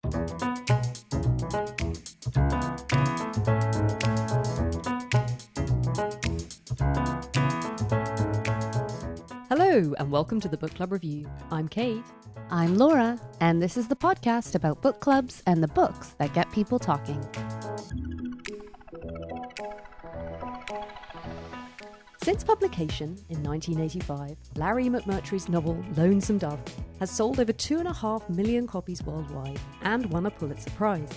Hello, and welcome to the Book Club Review. I'm Kate. I'm Laura, and this is the podcast about book clubs and the books that get people talking. Since publication in 1985, Larry McMurtry's novel Lonesome Dove has sold over 2.5 million copies worldwide and won a Pulitzer Prize.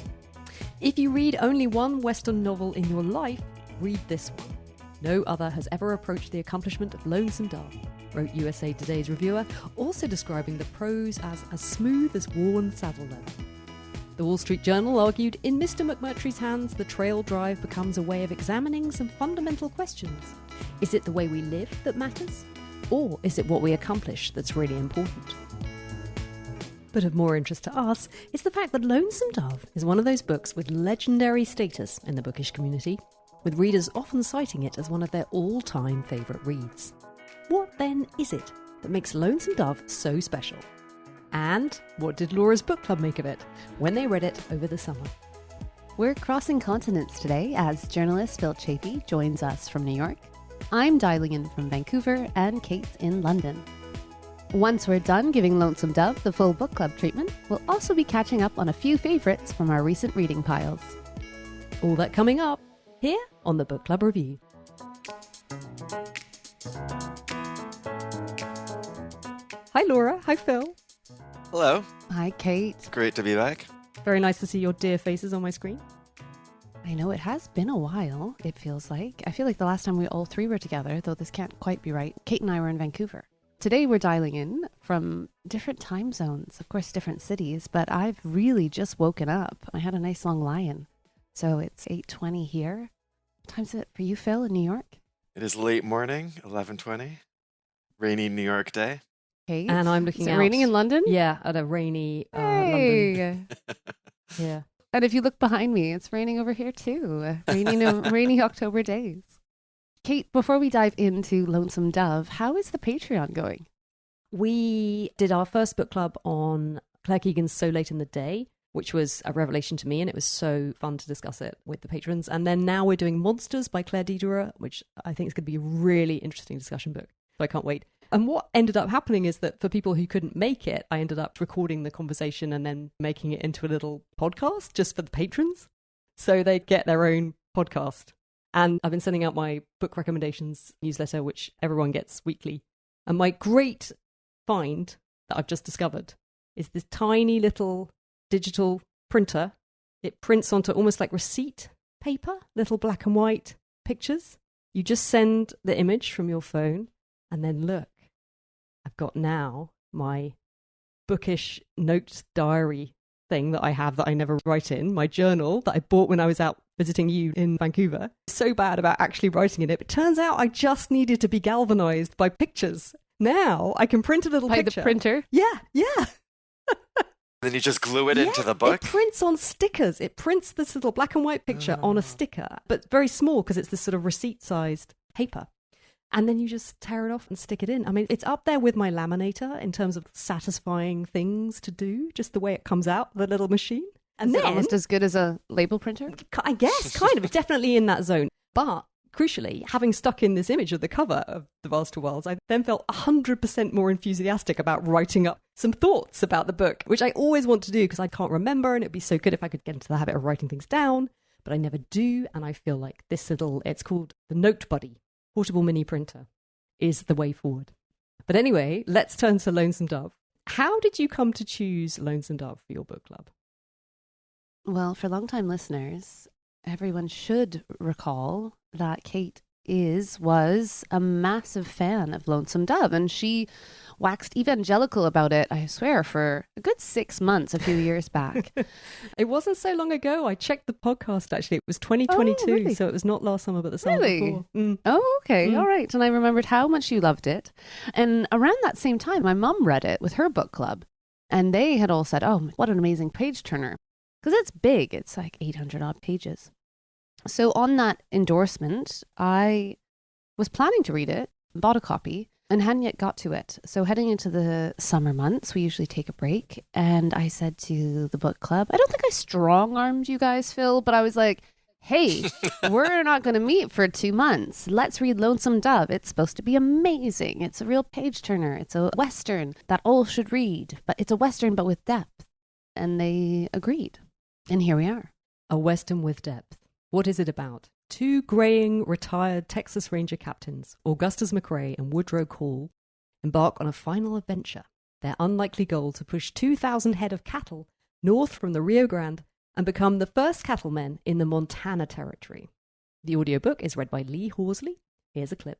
If you read only one Western novel in your life, read this one. No other has ever approached the accomplishment of Lonesome Dove, wrote USA Today's reviewer, also describing the prose as smooth as worn saddle leather. The Wall Street Journal argued, in Mr. McMurtry's hands, the trail drive becomes a way of examining some fundamental questions. Is it the way we live that matters? Or is it what we accomplish that's really important? But of more interest to us is the fact that Lonesome Dove is one of those books with legendary status in the bookish community, with readers often citing it as one of their all-time favourite reads. What then is it that makes Lonesome Dove so special? And what did Laura's book club make of it when they read it over the summer? We're crossing continents today as journalist Phil Chafee joins us from New York. I'm dialing in from Vancouver and Kate's in London. Once we're done giving Lonesome Dove the full book club treatment, we'll also be catching up on a few favourites from our recent reading piles. All that coming up here on the Book Club Review. Hi Laura, hi Phil. Hello. Hi, Kate. It's great to be back. Very nice to see your dear faces on my screen. I know it has been a while, it feels like. I feel like the last time we all three were together, though this can't quite be right, Kate and I were in Vancouver. Today we're dialing in from different time zones, of course different cities, but I've really just woken up. I had a nice long lie-in. So it's 8:20 here. What time is it for you, Phil, in New York? It is late morning, 11:20. Rainy New York day. Kate? And I'm looking Is it out. raining in London? Yeah, at a rainy London. Hey! Yeah. And if you look behind me, it's raining over here too. Rainy October days. Kate, before we dive into Lonesome Dove, how is the Patreon going? We did our first book club on Claire Keegan's So Late in the Day, which was a revelation to me, and it was so fun to discuss it with the patrons. And then now we're doing Monsters by Claire Diderot, which I think is going to be a really interesting discussion book. So I can't wait. And what ended up happening is that for people who couldn't make it, I ended up recording the conversation and then making it into a little podcast just for the patrons. So they get their own podcast. And I've been sending out my book recommendations newsletter, which everyone gets weekly. And my great find that I've just discovered is this tiny little digital printer. It prints onto almost like receipt paper, little black and white pictures. You just send the image from your phone and then look. I've got now my bookish notes diary thing that I have that I never write in, my journal that I bought when I was out visiting you in Vancouver. So bad about actually writing in it. But it turns out I just needed to be galvanized by pictures. Now I can print a little picture. By the printer? Yeah. Then you just glue it into the book? It prints on stickers. It prints this little black and white picture on a sticker, but very small because it's this sort of receipt-sized paper. And then you just tear it off and stick it in. I mean, it's up there with my laminator in terms of satisfying things to do, just the way it comes out, the little machine. And Is then, it almost as good as a label printer? I guess, kind of. It's definitely in that zone. But crucially, having stuck in this image of the cover of The Vast of Worlds, I then felt 100% more enthusiastic about writing up some thoughts about the book, which I always want to do because I can't remember, and it'd be so good if I could get into the habit of writing things down, but I never do. And I feel like this little, it's called the Note Buddy portable mini printer, is the way forward. But anyway, let's turn to Lonesome Dove. How did you come to choose Lonesome Dove for your book club? Well, for long-time listeners, everyone should recall that Kate was a massive fan of Lonesome Dove, and she waxed evangelical about it, I swear, for a good 6 months a few years back. It wasn't so long ago. I checked the podcast, actually. It was 2022, Oh, really? so it was not last summer, but the summer Really? before. Mm. Oh, okay. All right. And I remembered how much you loved it. And around that same time, my mum read it with her book club, and they had all said, oh, what an amazing page turner. Because it's big. It's like 800 odd pages. So on that endorsement, I was planning to read it, bought a copy, and hadn't yet got to it. So heading into the summer months, we usually take a break. And I said to the book club, I don't think I strong-armed you guys, Phil, but I was like, hey, we're not going to meet for 2 months. Let's read Lonesome Dove. It's supposed to be amazing. It's a real page-turner. It's a Western that all should read. But it's a Western, but with depth. And they agreed. And here we are. A Western with depth. What is it about? 2 graying, retired Texas Ranger captains, Augustus McRae and Woodrow Call, embark on a final adventure. Their unlikely goal to push 2,000 head of cattle north from the Rio Grande and become the first cattlemen in the Montana Territory. The audiobook is read by Lee Horsley. Here's a clip.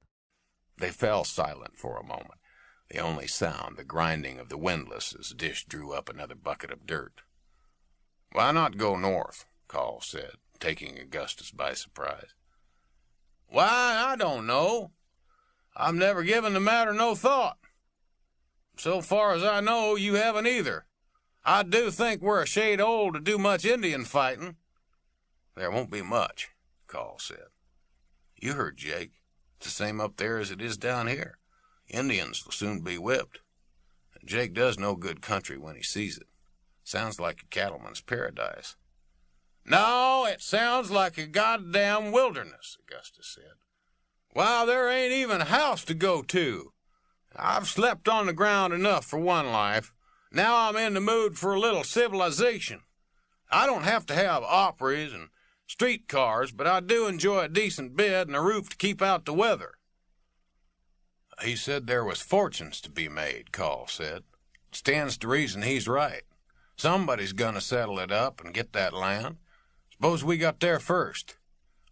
They fell silent for a moment, the only sound the grinding of the windlass as Dish drew up another bucket of dirt. "Why not go north?" Call said, taking Augustus by surprise. "Why, I don't know. I've never given the matter no thought. So far as I know, you haven't either. I do think we're a shade old to do much Indian fighting." "There won't be much," Call said. "You heard Jake. It's the same up there as it is down here. Indians will soon be whipped. And Jake does know good country when he sees it. Sounds like a cattleman's paradise." "No, it sounds like a goddamn wilderness," Augustus said. "Why, there ain't even a house to go to. I've slept on the ground enough for one life. Now I'm in the mood for a little civilization. I don't have to have operas and streetcars, but I do enjoy a decent bed and a roof to keep out the weather." "He said there was fortunes to be made," Call said. "Stands to reason he's right. Somebody's gonna settle it up and get that land. Suppose we got there first.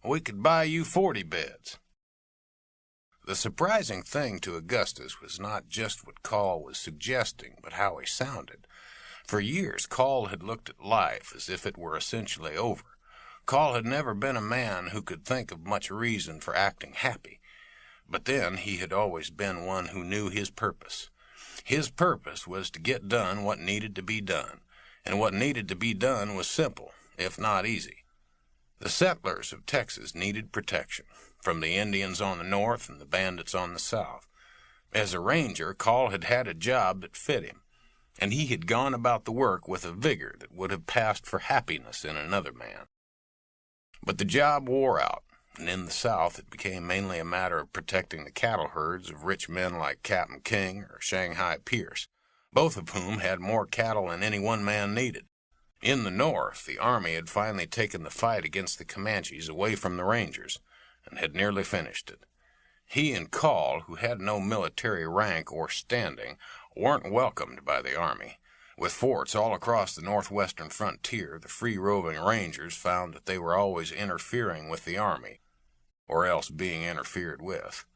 We could buy you 40 beds. The surprising thing to Augustus was not just what Call was suggesting, but how he sounded. For years, Call had looked at life as if it were essentially over. Call had never been a man who could think of much reason for acting happy. But then he had always been one who knew his purpose. His purpose was to get done what needed to be done, and what needed to be done was simple, if not easy. The settlers of Texas needed protection from the Indians on the north and the bandits on the south. As a ranger, Call had had a job that fit him, and he had gone about the work with a vigor that would have passed for happiness in another man. But the job wore out, and in the South it became mainly a matter of protecting the cattle herds of rich men like Captain King or Shanghai Pierce, both of whom had more cattle than any one man needed. In the North, the Army had finally taken the fight against the Comanches away from the Rangers, and had nearly finished it. He and Call, who had no military rank or standing, weren't welcomed by the Army. With forts all across the northwestern frontier, the free-roving Rangers found that they were always interfering with the Army, or else being interfered with.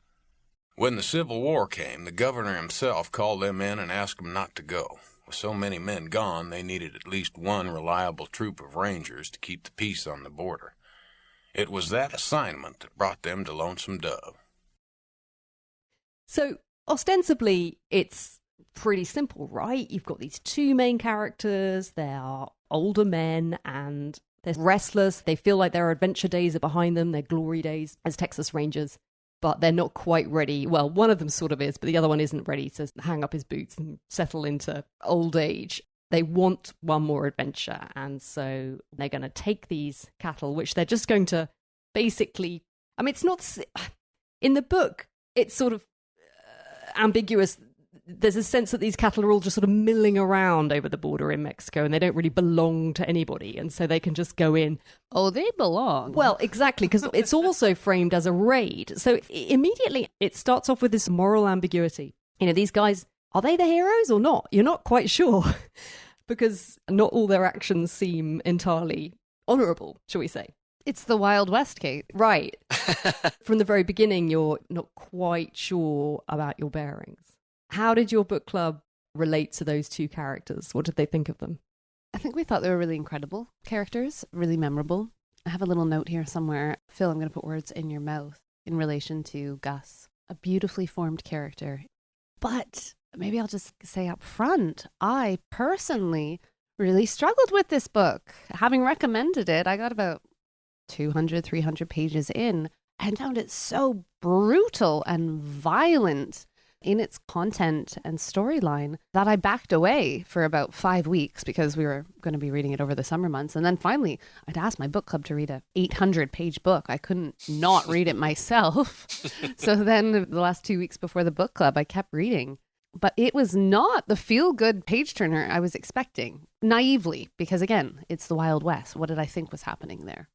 When the Civil War came, the governor himself called them in and asked them not to go. With so many men gone, they needed at least one reliable troop of Rangers to keep the peace on the border. It was that assignment that brought them to Lonesome Dove. So, ostensibly, it's pretty simple, right? You've got these 2 main characters. They are older men and they're restless. They feel like their adventure days are behind them, their glory days as Texas Rangers, but they're not quite ready. Well, one of them sort of is, but the other one isn't ready to hang up his boots and settle into old age. They want one more adventure, and so they're going to take these cattle, which they're just going to basically... I mean, it's not... In the book, it's sort of ambiguous. There's a sense that these cattle are all just sort of milling around over the border in Mexico, and they don't really belong to anybody, and so they can just go in. Oh, they belong. Well, exactly, because it's also framed as a raid. So immediately it starts off with this moral ambiguity. You know, these guys, are they the heroes or not? You're not quite sure, because not all their actions seem entirely honourable, shall we say. It's the Wild West, Kate. Right. From the very beginning, you're not quite sure about your bearings. How did your book club relate to those 2 characters? What did they think of them? I think we thought they were really incredible characters, really memorable. I have a little note here somewhere. Phil, I'm going to put words in your mouth in relation to Gus. A beautifully formed character. But maybe I'll just say up front, I personally really struggled with this book. Having recommended it, I got about 200, 300 pages in and found it so brutal and violent. in its content and storyline that I backed away for about 5 weeks because we were going to be reading it over the summer months. And then finally, I'd asked my book club to read a 800-page book. I couldn't not read it myself. So then the last 2 weeks before the book club, I kept reading. But it was not the feel-good page-turner I was expecting, naively, because again, it's the Wild West. What did I think was happening there?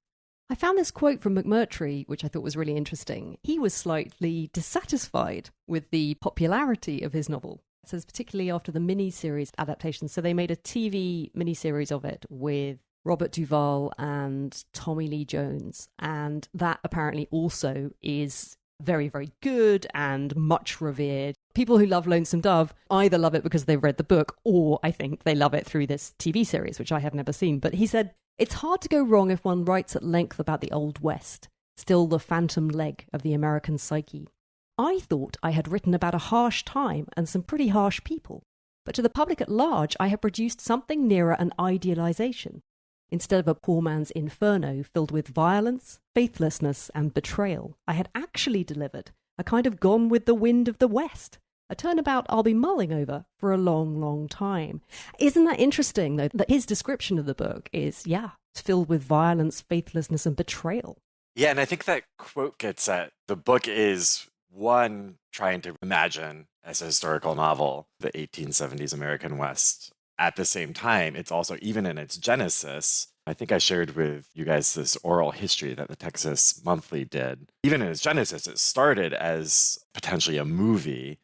I found this quote from McMurtry, which I thought was really interesting. He was slightly dissatisfied with the popularity of his novel. It says particularly after the miniseries adaptation. So they made a TV miniseries of it with Robert Duvall and Tommy Lee Jones. And that apparently also is very, very good and much revered. People who love Lonesome Dove either love it because they've read the book, or I think they love it through this TV series, which I have never seen. But he said, it's hard to go wrong if one writes at length about the Old West, still the phantom leg of the American psyche. I thought I had written about a harsh time and some pretty harsh people, but to the public at large I had produced something nearer an idealization, instead of a poor man's inferno filled with violence, faithlessness, and betrayal. I had actually delivered a kind of Gone with the Wind of the West, a turnabout I'll be mulling over for a long, long time. Isn't that interesting, though, that his description of the book is, it's filled with violence, faithlessness, and betrayal? Yeah, and I think that quote gets at the book is, one, trying to imagine as a historical novel the 1870s American West. At the same time, it's also, even in its genesis, I think I shared with you guys this oral history that the Texas Monthly did. Even in its genesis, it started as potentially a movie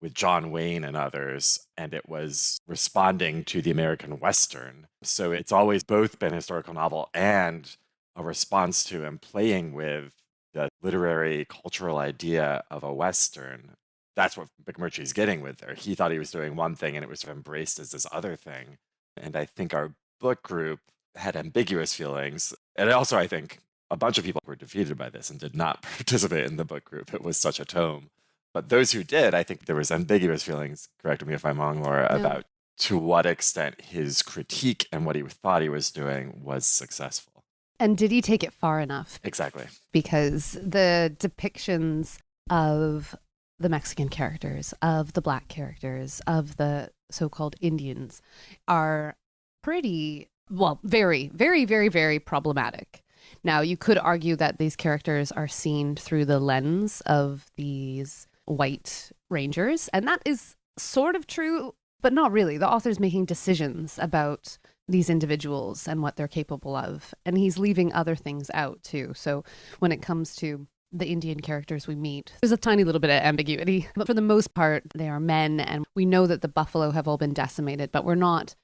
with John Wayne and others, and it was responding to the American Western. So it's always both been a historical novel and a response to and playing with the literary cultural idea of a Western. That's what McMurtry's getting with there. He thought he was doing one thing and it was embraced as this other thing. And I think our book group had ambiguous feelings. And also, I think a bunch of people were defeated by this and did not participate in the book group. It was such a tome. But those who did, I think there was ambiguous feelings, correct me if I'm wrong, Laura, about to what extent his critique and what he thought he was doing was successful. And did he take it far enough? Exactly. Because the depictions of the Mexican characters, of the Black characters, of the so-called Indians are pretty, very, very, very, very problematic. Now, you could argue that these characters are seen through the lens of these white rangers, and that is sort of true, but not really. The author's making decisions about these individuals and what they're capable of, and he's leaving other things out too. So when it comes to the Indian characters we meet, there's a tiny little bit of ambiguity, but for the most part, they are men, and we know that the buffalo have all been decimated, but we're not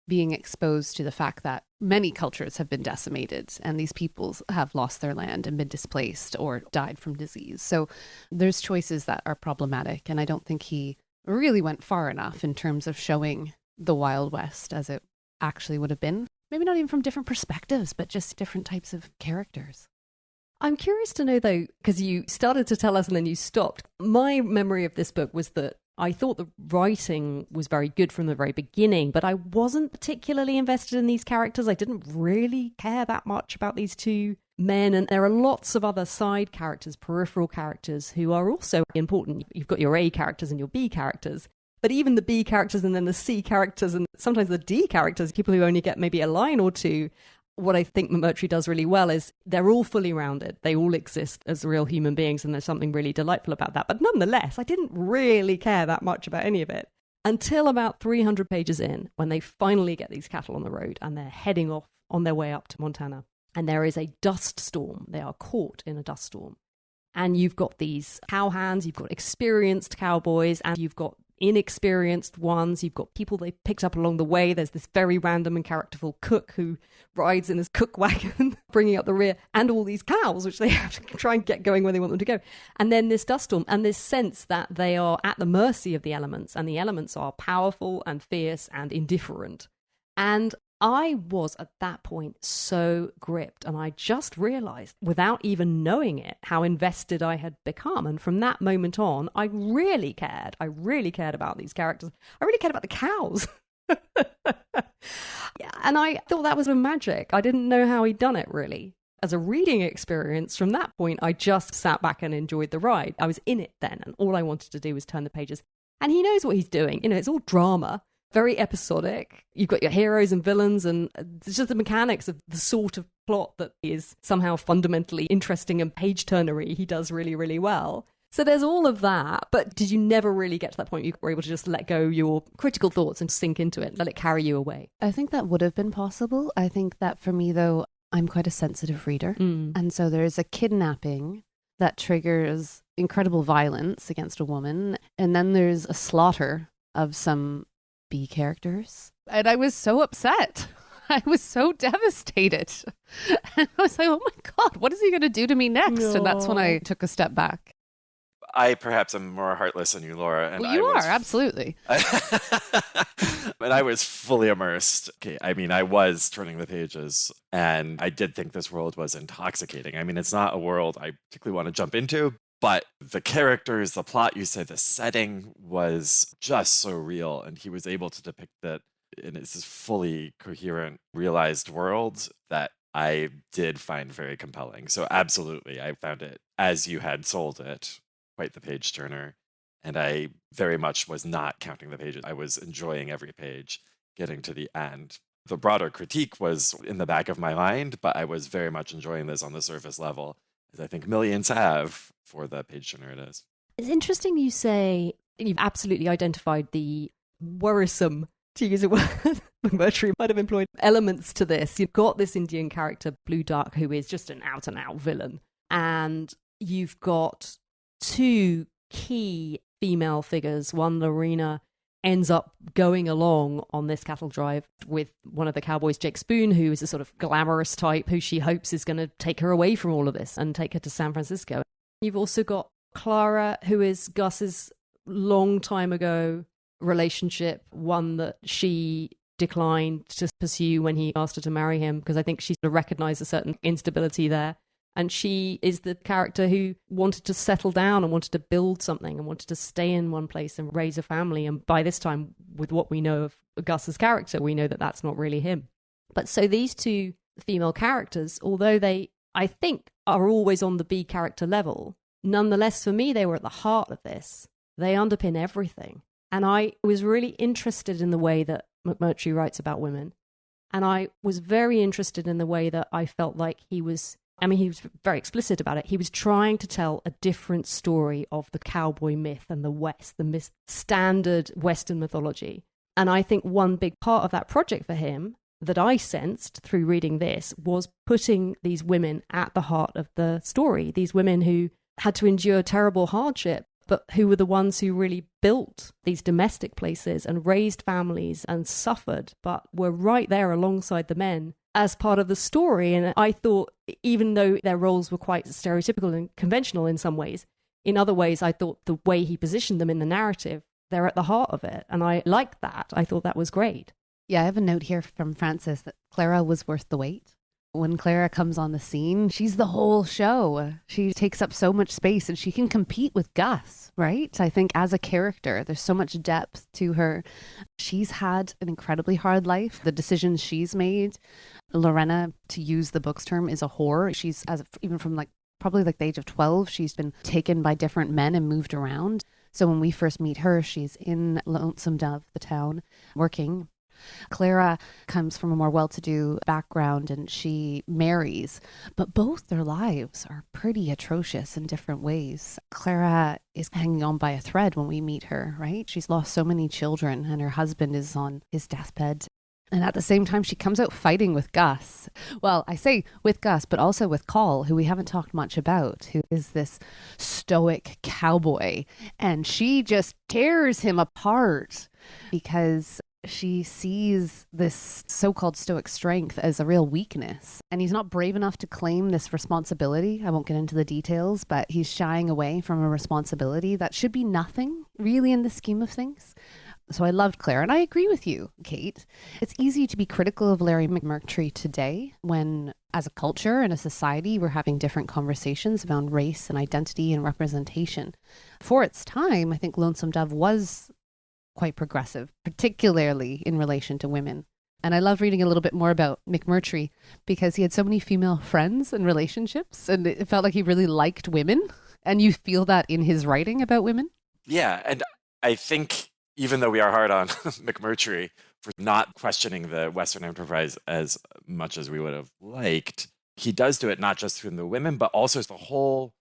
being exposed to the fact that many cultures have been decimated and these peoples have lost their land and been displaced or died from disease. So there's choices that are problematic, and I don't think he really went far enough in terms of showing the Wild West as it actually would have been. Maybe not even from different perspectives, but just different types of characters. I'm curious to know, though, because you started to tell us and then you stopped. My memory of this book was that I thought the writing was very good from the very beginning, but I wasn't particularly invested in these characters. I didn't really care that much about these two men. And there are lots of other side characters, peripheral characters, who are also important. You've got your A characters and your B characters. But even the B characters and then the C characters and sometimes the D characters, people who only get maybe a line or two, what I think McMurtry does really well is they're all fully rounded. They all exist as real human beings, and there's something really delightful about that. But nonetheless, I didn't really care that much about any of it until about 300 pages in, when they finally get these cattle on the road and they're heading off on their way up to Montana. And there is a dust storm. They are caught in a dust storm. And you've got these cowhands, you've got experienced cowboys, and you've got inexperienced ones. You've got people they picked up along the way. There's this very random and characterful cook who rides in this cook wagon, bringing up the rear, and all these cows, which they have to try and get going where they want them to go. And then this dust storm and this sense that they are at the mercy of the elements, and the elements are powerful and fierce and indifferent. And I was at that point so gripped, and I just realized, without even knowing it, how invested I had become. And from that moment on, I really cared. I really cared about these characters. I really cared about the cows. And I thought that was a magic. I didn't know how he'd done it, really. as a reading experience, from that point, I just sat back and enjoyed the ride. I was in it then, and all I wanted to do was turn the pages. And he knows what he's doing. You know, it's all drama, very episodic. You've got your heroes and villains, and it's just the mechanics of the sort of plot that is somehow fundamentally interesting and page-turnery he does really, really well. So there's all of that, but did you never really get to that point you were able to just let go your critical thoughts and sink into it, let it carry you away? I think that would have been possible. I think that for me, though, I'm quite a sensitive reader. And so there's a kidnapping that triggers incredible violence against a woman. And then there's a slaughter of some B characters. And I was so upset. I was so devastated. And I was like, oh my God, what is he going to do to me next? No. And that's when I took a step back. I perhaps am more heartless than you, Laura. And Well, you are, absolutely. But I was fully immersed. Okay, I mean, I was turning the pages, and I did think this world was intoxicating. I mean, it's not a world I particularly want to jump into, but the characters, the plot, you said, the setting was just so real, and he was able to depict that in this fully coherent, realized world that I did find very compelling. So absolutely, I found it, as you had sold it, quite the page turner. And I very much was not counting the pages. I was enjoying every page, getting to the end. The broader critique was in the back of my mind, but I was very much enjoying this on the surface level, as I think millions have for the page turner it is. It's interesting you say you've absolutely identified the worrisome, to use a word McMurtry might have employed, elements to this. You've got this Indian character, Blue Duck, who is just an out-and-out villain. And you've got two key female figures. One, Lorena, ends up going along on this cattle drive with one of the cowboys, Jake Spoon, who is a sort of glamorous type who she hopes is going to take her away from all of this and take her to San Francisco. You've also got Clara, who is Gus's long time ago relationship, one that she declined to pursue when he asked her to marry him, because I think she sort of recognized a certain instability there. And she is the character who wanted to settle down and wanted to build something and wanted to stay in one place and raise a family. And by this time, with what we know of Gus's character, we know that that's not really him. But so these two female characters, although they, I think, are always on the B character level, nonetheless, for me, they were at the heart of this. They underpin everything. And I was really interested in the way that McMurtry writes about women. And I was very interested in the way that I felt like he was very explicit about it. He was trying to tell a different story of the cowboy myth and the West, the standard Western mythology. And I think one big part of that project for him that I sensed through reading this was putting these women at the heart of the story. These women who had to endure terrible hardship, but who were the ones who really built these domestic places and raised families and suffered, but were right there alongside the men as part of the story. And I thought, even though their roles were quite stereotypical and conventional in some ways, in other ways, I thought the way he positioned them in the narrative, they're at the heart of it. And I liked that. I thought that was great. Yeah, I have a note here from Francis that Clara was worth the wait. When Clara comes on the scene, she's the whole show. She takes up so much space and she can compete with Gus, right? I think as a character, there's so much depth to her. She's had an incredibly hard life. The decisions she's made, Lorena, to use the book's term, is a whore. She's, even from probably the age of 12, she's been taken by different men and moved around. So when we first meet her, she's in Lonesome Dove, the town, working. Clara comes from a more well-to-do background and she marries, but both their lives are pretty atrocious in different ways. Clara is hanging on by a thread when we meet her, right? She's lost so many children and her husband is on his deathbed. And at the same time, she comes out fighting with Gus. Well, I say with Gus, but also with Call, who we haven't talked much about, who is this stoic cowboy. And she just tears him apart because she sees this so-called stoic strength as a real weakness. And he's not brave enough to claim this responsibility. I won't get into the details, but he's shying away from a responsibility that should be nothing really in the scheme of things. So I loved Claire, and I agree with you, Kate. It's easy to be critical of Larry McMurtry today when, as a culture and a society, we're having different conversations around race and identity and representation. For its time, I think Lonesome Dove was quite progressive, particularly in relation to women. And I love reading a little bit more about McMurtry because he had so many female friends and relationships, and it felt like he really liked women. And you feel that in his writing about women? Yeah, and I think even though we are hard on McMurtry for not questioning the Western enterprise as much as we would have liked, he does do it not just through the women, but also the whole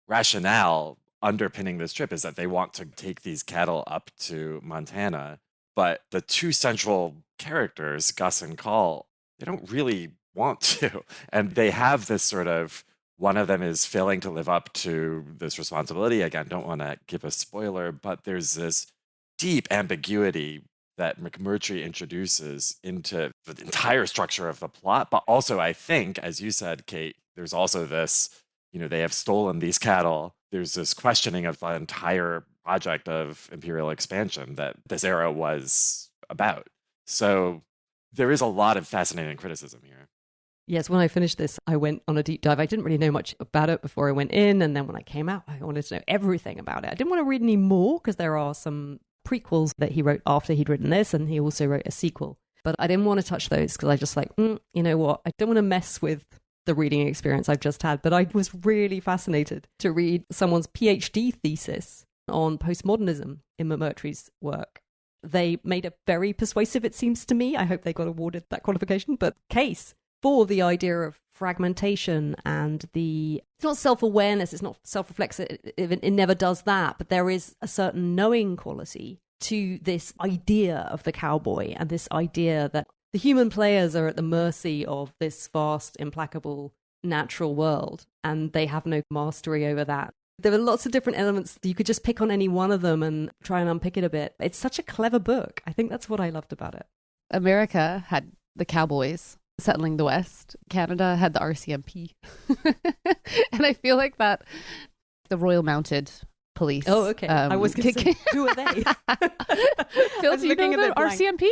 rationale underpinning this trip is that they want to take these cattle up to Montana. But the two central characters, Gus and Call, they don't really want to. And they have this sort of, one of them is failing to live up to this responsibility. Again, don't want to give a spoiler, but there's this deep ambiguity that McMurtry introduces into the entire structure of the plot. But also, I think, as you said, Kate, there's also this, they have stolen these cattle. There's this questioning of the entire project of imperial expansion that this era was about. So there is a lot of fascinating criticism here. Yes, when I finished this, I went on a deep dive. I didn't really know much about it before I went in. And then when I came out, I wanted to know everything about it. I didn't want to read any more because there are some prequels that he wrote after he'd written this, and he also wrote a sequel. But I didn't want to touch those because I just you know what? I don't want to mess with the reading experience I've just had. But I was really fascinated to read someone's PhD thesis on postmodernism in McMurtry's work. They made a very persuasive, it seems to me, I hope they got awarded that qualification, but case for the idea of fragmentation and it's not self-awareness, it's not self-reflexive, it never does that, but there is a certain knowing quality to this idea of the cowboy and this idea that the human players are at the mercy of this vast, implacable, natural world, and they have no mastery over that. There are lots of different elements. You could just pick on any one of them and try and unpick it a bit. It's such a clever book. I think that's what I loved about it. America had the cowboys settling the West. Canada had the RCMP. And I feel like that the Royal Mounted Police. Oh, okay. I was going to say, who are they? Phil, do you know the RCMP?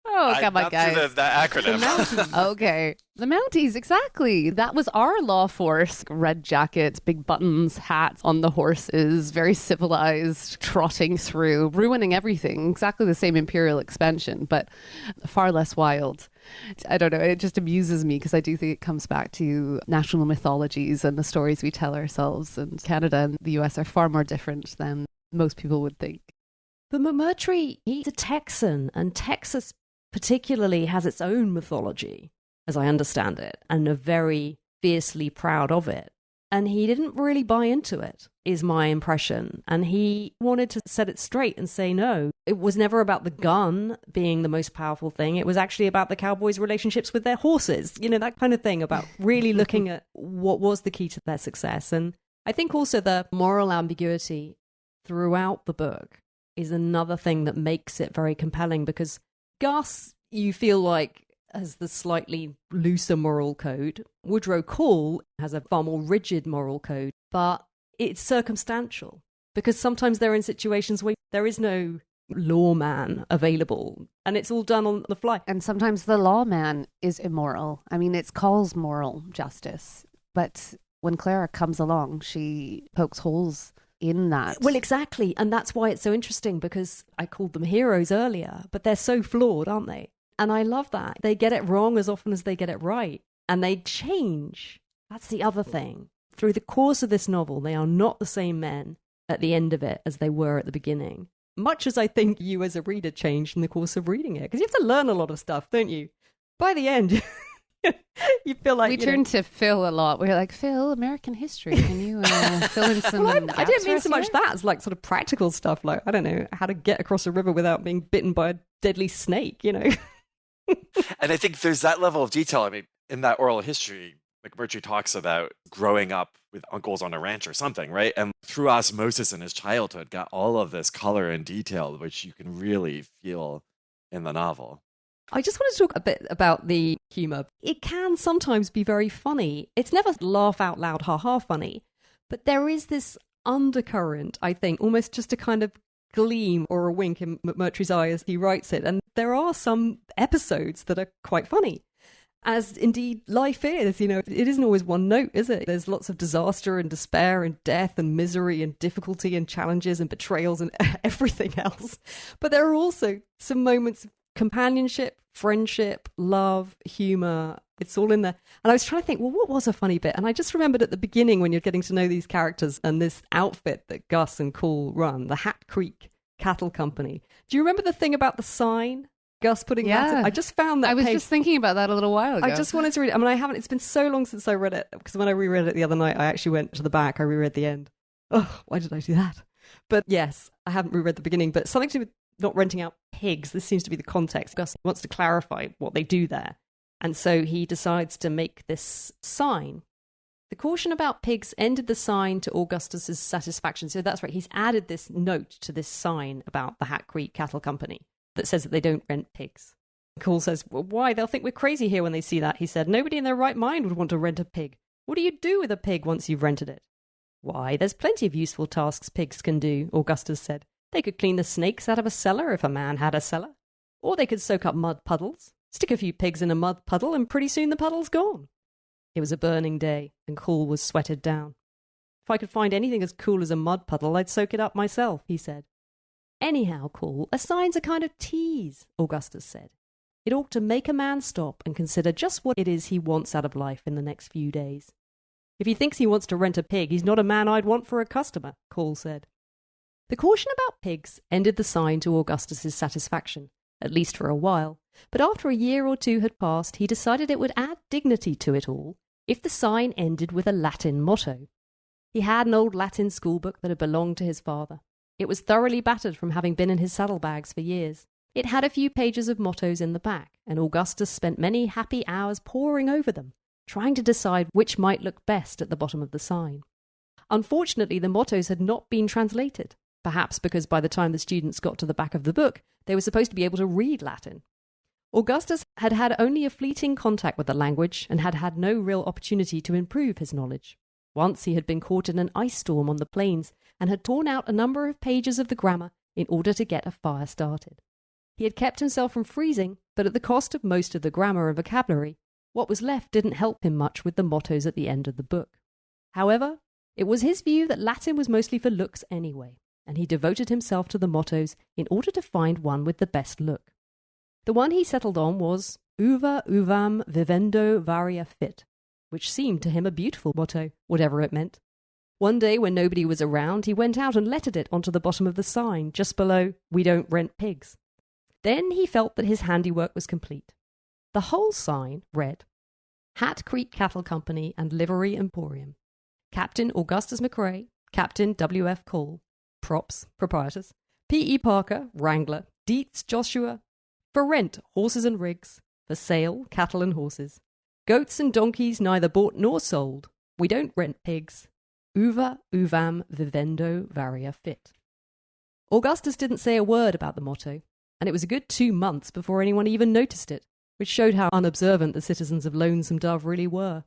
Oh, God, my guys. The acronym. Okay. The Mounties, exactly. That was our law force. Red jackets, big buttons, hats on the horses, very civilized, trotting through, ruining everything. Exactly the same imperial expansion, but far less wild. I don't know. It just amuses me because I do think it comes back to national mythologies and the stories we tell ourselves. And Canada and the US are far more different than most people would think. But McMurtry, he's a Texan, and Texas particularly has its own mythology, as I understand it, and are very fiercely proud of it. And he didn't really buy into it, is my impression. And he wanted to set it straight and say no. It was never about the gun being the most powerful thing. It was actually about the cowboys' relationships with their horses, that kind of thing, about really looking at what was the key to their success. And I think also the moral ambiguity throughout the book is another thing that makes it very compelling, because Gus, you feel like, has the slightly looser moral code. Woodrow Call has a far more rigid moral code, but it's circumstantial, because sometimes they're in situations where there is no lawman available and it's all done on the fly. And sometimes the lawman is immoral. I mean, it's Call's moral justice, but when Clara comes along, she pokes holes in that. Well, exactly. And that's why it's so interesting, because I called them heroes earlier, but they're so flawed, aren't they? And I love that. They get it wrong as often as they get it right. And they change. That's the other thing. Through the course of this novel, they are not the same men at the end of it as they were at the beginning. Much as I think you as a reader changed in the course of reading it. Because you have to learn a lot of stuff, don't you? By the end, you feel like... We turn to Phil a lot. We're like, Phil, American history. Can you fill in some... Well, I didn't mean so much that as like sort of practical stuff. Like, I don't know, how to get across a river without being bitten by a deadly snake, And I think there's that level of detail. I mean, in that oral history, McMurtry talks about growing up with uncles on a ranch or something, right? And through osmosis in his childhood, got all of this color and detail, which you can really feel in the novel. I just want to talk a bit about the humor. It can sometimes be very funny. It's never laugh out loud, ha-ha funny. But there is this undercurrent, I think, almost just a kind of gleam or a wink in McMurtry's eye as he writes it. And there are some episodes that are quite funny, as indeed life is. It isn't always one note, is it? There's lots of disaster and despair and death and misery and difficulty and challenges and betrayals and everything else. But there are also some moments of companionship, friendship, love, humor. It's all in there. And I was trying to think, well, what was a funny bit? And I just remembered at the beginning when you're getting to know these characters and this outfit that Gus and Cool run, the Hat Creek Cattle Company. Do you remember the thing about the sign? Gus putting that in? I just found that I was page. just thinking about that a little while ago. I just wanted to read it. I mean, I haven't, it's been so long since I read it, because when I reread it the other night, I actually went to the back, I reread the end. Oh, why did I do that? But yes, I haven't reread the beginning, but something to do with not renting out pigs. This seems to be the context. Gus wants to clarify what they do there. And so he decides to make this sign. The caution about pigs ended the sign to Augustus's satisfaction. So that's right, he's added this note to this sign about the Hat Creek Cattle Company that says that they don't rent pigs. Cool says, well, why? They'll think we're crazy here when they see that. He said, nobody in their right mind would want to rent a pig. What do you do with a pig once you've rented it? Why, there's plenty of useful tasks pigs can do, Augustus said. They could clean the snakes out of a cellar if a man had a cellar. Or they could soak up mud puddles, stick a few pigs in a mud puddle, and pretty soon the puddle's gone. It was a burning day, and Cool was sweated down. If I could find anything as cool as a mud puddle, I'd soak it up myself, he said. Anyhow, Cool, a sign's a kind of tease, Augustus said. It ought to make a man stop and consider just what it is he wants out of life in the next few days. If he thinks he wants to rent a pig, he's not a man I'd want for a customer, Cool said. The caution about pigs ended the sign to Augustus's satisfaction, at least for a while, but after a year or two had passed, he decided it would add dignity to it all if the sign ended with a Latin motto. He had an old Latin schoolbook that had belonged to his father. It was thoroughly battered from having been in his saddlebags for years. It had a few pages of mottos in the back, and Augustus spent many happy hours poring over them, trying to decide which might look best at the bottom of the sign. Unfortunately, the mottos had not been translated, perhaps because by the time the students got to the back of the book, they were supposed to be able to read Latin. Augustus had had only a fleeting contact with the language and had had no real opportunity to improve his knowledge. Once he had been caught in an ice storm on the plains and had torn out a number of pages of the grammar in order to get a fire started. He had kept himself from freezing, but at the cost of most of the grammar and vocabulary. What was left didn't help him much with the mottos at the end of the book. However, it was his view that Latin was mostly for looks anyway, and he devoted himself to the mottos in order to find one with the best look. The one he settled on was Uva uvam vivendo varia fit, which seemed to him a beautiful motto, whatever it meant. One day when nobody was around, he went out and lettered it onto the bottom of the sign, just below, "We don't rent pigs." Then he felt that his handiwork was complete. The whole sign read, Hat Creek Cattle Company and Livery Emporium. Captain Augustus McRae, Captain W.F. Cole, Props, Proprietors, P.E. Parker, Wrangler, Dietz Joshua, for rent, horses and rigs, for sale, cattle and horses, goats and donkeys neither bought nor sold, we don't rent pigs, uva uvam vivendo varia fit. Augustus didn't say a word about the motto, and it was a good 2 months before anyone even noticed it, which showed how unobservant the citizens of Lonesome Dove really were.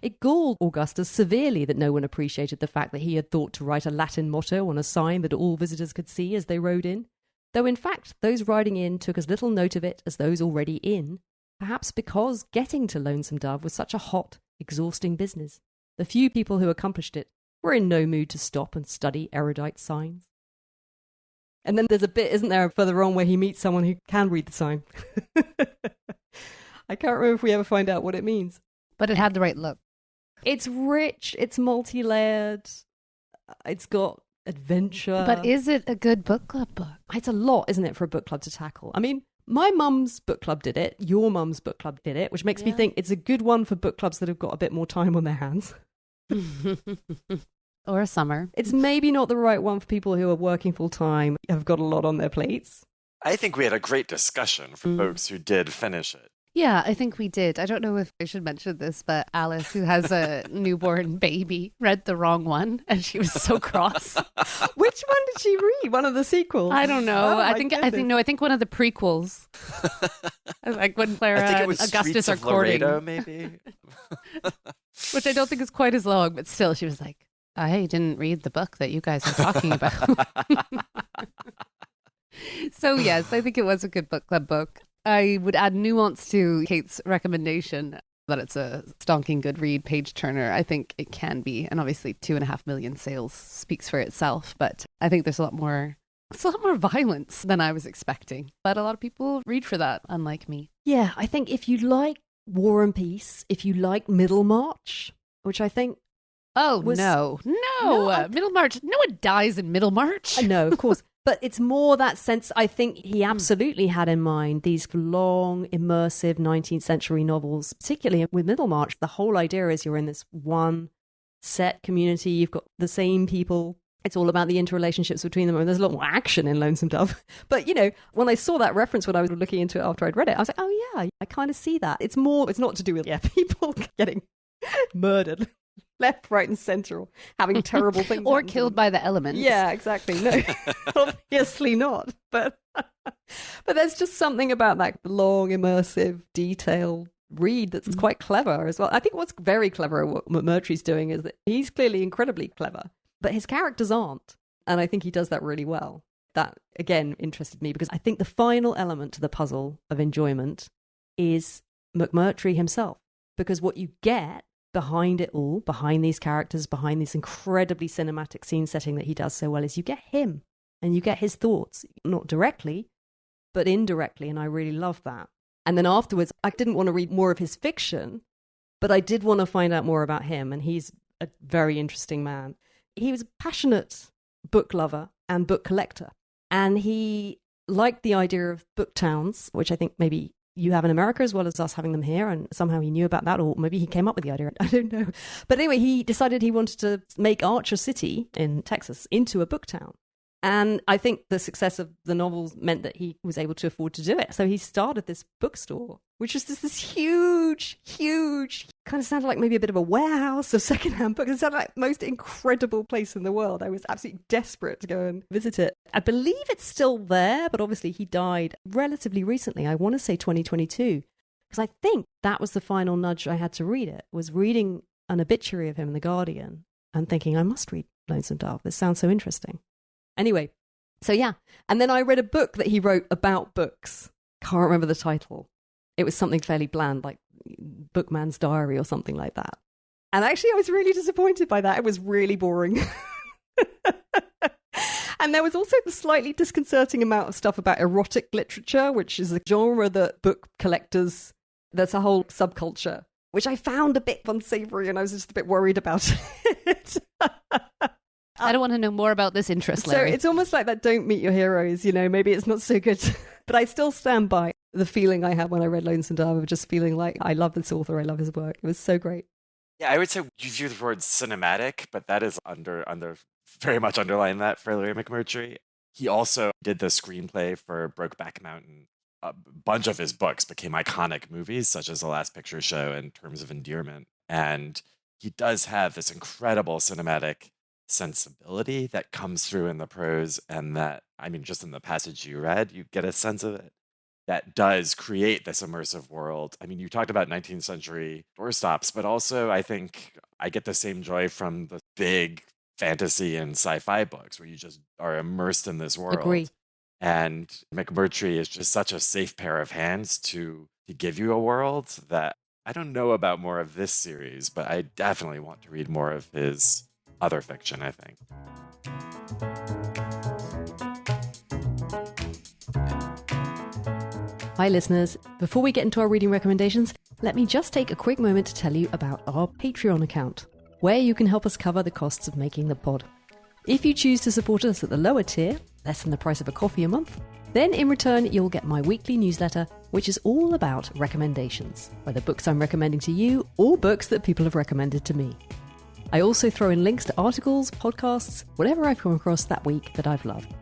It galled Augustus severely that no one appreciated the fact that he had thought to write a Latin motto on a sign that all visitors could see as they rode in, though in fact those riding in took as little note of it as those already in, perhaps because getting to Lonesome Dove was such a hot, exhausting business. The few people who accomplished it were in no mood to stop and study erudite signs. And then there's a bit, isn't there, further on where he meets someone who can read the sign. I can't remember if we ever find out what it means. But it had the right look. It's rich, it's multi-layered, it's got adventure. But is it a good book club book? It's a lot, isn't it, for a book club to tackle? I mean, my mum's book club did it, your mum's book club did it, which makes me think it's a good one for book clubs that have got a bit more time on their hands. Or a summer. It's maybe not the right one for people who are working full-time, have got a lot on their plates. I think we had a great discussion for folks who did finish it. Yeah, I think we did. I don't know if I should mention this, but Alice, who has a newborn baby, read the wrong one, and she was so cross. Which one did she read? One of the sequels? I don't know. Oh, I think one of the prequels. Like when Clara I think it and was Augustus Streets are of courting, Laredo, maybe. which I don't think is quite as long, but still, she was like, "I didn't read the book that you guys are talking about." So yes, I think it was a good book club book. I would add nuance to Kate's recommendation that it's a stonking good read, page turner. I think it can be, and obviously 2.5 million sales speaks for itself, but I think there's a lot more It's a lot more violence than I was expecting, but a lot of people read for that, unlike me. Yeah, I think if you like War and Peace, if you like Middlemarch, which I think Oh, was... no. Middlemarch. No one dies in Middlemarch. No, of course. But it's more that sense, I think he absolutely had in mind these long, immersive 19th century novels, particularly with Middlemarch. The whole idea is you're in this one set community, you've got the same people. It's all about the interrelationships between them. And there's a lot more action in Lonesome Dove. But, you know, when I saw that reference when I was looking into it after I'd read it, I was like, oh, yeah, I kind of see that. It's not to do with, people getting murdered left, right, and centre, or having terrible things. Or killed by the elements. Yeah, exactly. No, obviously not. But there's just something about that long, immersive, detailed read that's quite clever as well. I think what's very clever, what McMurtry's doing, is that he's clearly incredibly clever, but his characters aren't. And I think he does that really well. That, again, interested me because I think the final element to the puzzle of enjoyment is McMurtry himself. Because what you get behind it all, behind these characters, behind this incredibly cinematic scene setting that he does so well, is you get him and you get his thoughts, not directly, but indirectly. And I really love that. And then afterwards, I didn't want to read more of his fiction, but I did want to find out more about him. And he's a very interesting man. He was a passionate book lover and book collector. And he liked the idea of book towns, which I think maybe you have in America as well as us having them here. And somehow he knew about that, or maybe he came up with the idea. I don't know. But anyway, he decided he wanted to make Archer City in Texas into a book town. And I think the success of the novels meant that he was able to afford to do it. So he started this bookstore, which was this huge, kind of sounded like maybe a bit of a warehouse of secondhand books. It sounded like the most incredible place in the world. I was absolutely desperate to go and visit it. I believe it's still there, but obviously he died relatively recently. I want to say 2022, because I think that was the final nudge I had to read it, was reading an obituary of him in The Guardian and thinking, I must read Lonesome Dove. This sounds so interesting. Anyway, so yeah. And then I read a book that he wrote about books. Can't remember the title. It was something fairly bland, like Bookman's Diary or something like that. And actually, I was really disappointed by that. It was really boring. And there was also the slightly disconcerting amount of stuff about erotic literature, which is a genre that book collectors, there's a whole subculture, which I found a bit unsavory, and I was just a bit worried about it. I don't want to know more about this interest, Larry. So it's almost like that Don't Meet Your Heroes, maybe it's not so good. But I still stand by the feeling I had when I read Lonesome Dove of just feeling like I love this author, I love his work. It was so great. Yeah, I would say you use the word cinematic, but that is under very much underlying that for Larry McMurtry. He also did the screenplay for Brokeback Mountain. A bunch of his books became iconic movies, such as The Last Picture Show and Terms of Endearment. And he does have this incredible cinematic sensibility that comes through in the prose, and that, I mean, just in the passage you read, you get a sense of it that does create this immersive world. I mean, you talked about 19th century doorstops, but also I think I get the same joy from the big fantasy and sci-fi books where you just are immersed in this world. Agree. And McMurtry is just such a safe pair of hands to give you a world that I don't know about more of this series, but I definitely want to read more of his other fiction, I think. Hi, listeners. Before we get into our reading recommendations, let me just take a quick moment to tell you about our Patreon account, where you can help us cover the costs of making the pod. If you choose to support us at the lower tier, less than the price of a coffee a month, then in return you'll get my weekly newsletter, which is all about recommendations, whether books I'm recommending to you or books that people have recommended to me. I also throw in links to articles, podcasts, whatever I've come across that week that I've loved.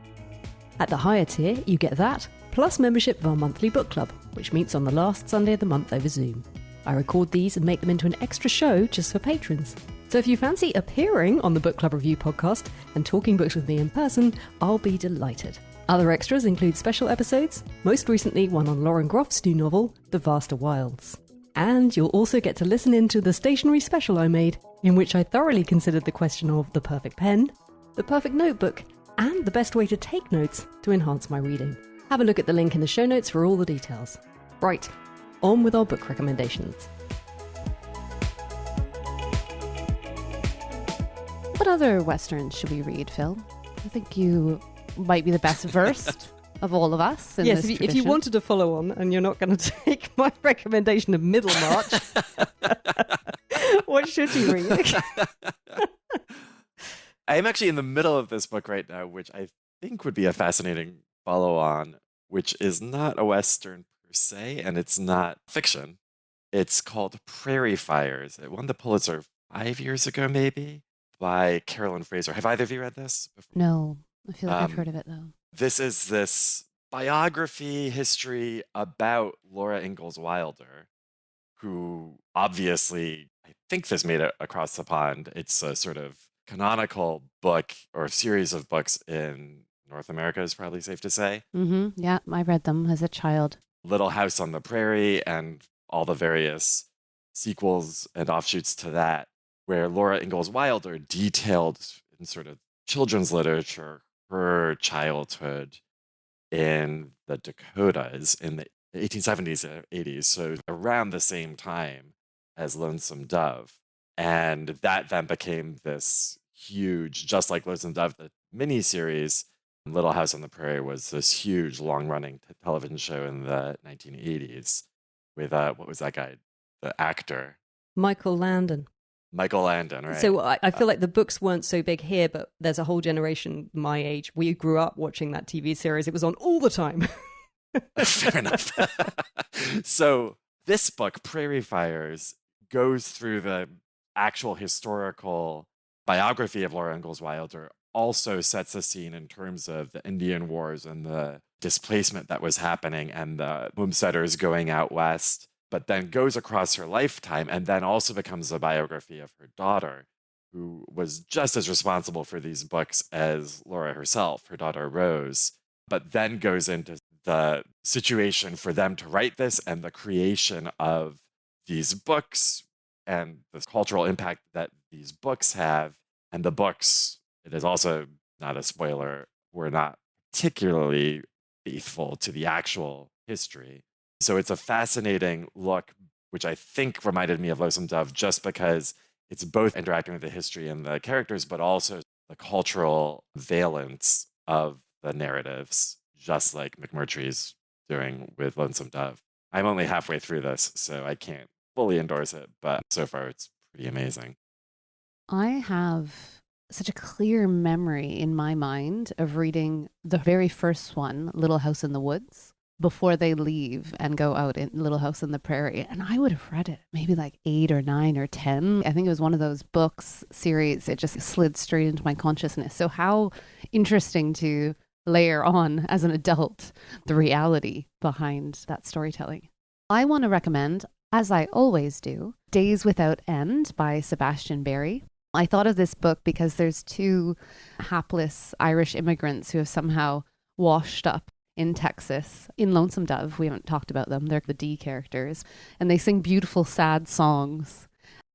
At the higher tier, you get that, plus membership of our monthly book club, which meets on the last Sunday of the month over Zoom. I record these and make them into an extra show just for patrons. So if you fancy appearing on the Book Club Review podcast and talking books with me in person, I'll be delighted. Other extras include special episodes, most recently one on Lauren Groff's new novel, The Vaster Wilds. And you'll also get to listen in to the stationery special I made, in which I thoroughly considered the question of the perfect pen, the perfect notebook, and the best way to take notes to enhance my reading. Have a look at the link in the show notes for all the details. Right, on with our book recommendations. What other westerns should we read, Phil? I think you might be the best versed of all of us. In Yes, this if you wanted to follow on and you're not going to take my recommendation of Middlemarch, what should you read? I'm actually in the middle of this book right now, which I think would be a fascinating follow-on, which is not a Western per se, and it's not fiction. It's called Prairie Fires. It won the Pulitzer 5 years ago, maybe, by Carolyn Fraser. Have either of you read this before? No, I feel like I've heard of it though. This is this biography history about Laura Ingalls Wilder, who obviously, I think this made it across the pond. It's a sort of canonical book or series of books in North America, is probably safe to say. Mm-hmm. Yeah, I read them as a child. Little House on the Prairie and all the various sequels and offshoots to that, where Laura Ingalls Wilder detailed in sort of children's literature her childhood in the Dakotas in the 1870s and 80s, so around the same time as Lonesome Dove. And that then became this huge, just like Lonesome Dove, the miniseries, Little House on the Prairie was this huge, long-running television show in the 1980s with, what was that guy? The actor. Michael Landon. Michael Landon, right? So I feel like the books weren't so big here, but there's a whole generation my age. We grew up watching that TV series. It was on all the time. Fair enough. So this book, Prairie Fires, goes through the actual historical biography of Laura Ingalls Wilder, also sets a scene in terms of the Indian Wars and the displacement that was happening and the homesteaders going out west, but then goes across her lifetime and then also becomes a biography of her daughter, who was just as responsible for these books as Laura herself, her daughter Rose, but then goes into the situation for them to write this and the creation of these books and the cultural impact that these books have. And the books, it is also not a spoiler, were not particularly faithful to the actual history. So it's a fascinating look, which I think reminded me of Lonesome Dove just because it's both interacting with the history and the characters, but also the cultural valence of the narratives, just like McMurtry's doing with Lonesome Dove. I'm only halfway through this, so I can't fully endorse it, but so far it's pretty amazing. I have such a clear memory in my mind of reading the very first one, Little House in the Woods, before they leave and go out in Little House on the Prairie. And I would have read it maybe like 8 or 9 or 10. I think it was one of those books series. It just slid straight into my consciousness. So how interesting to layer on as an adult the reality behind that storytelling. I want to recommend, as I always do, Days Without End by Sebastian Barry. I thought of this book because there's 2 hapless Irish immigrants who have somehow washed up in Texas in Lonesome Dove. We haven't talked about them. They're the D characters, and they sing beautiful, sad songs.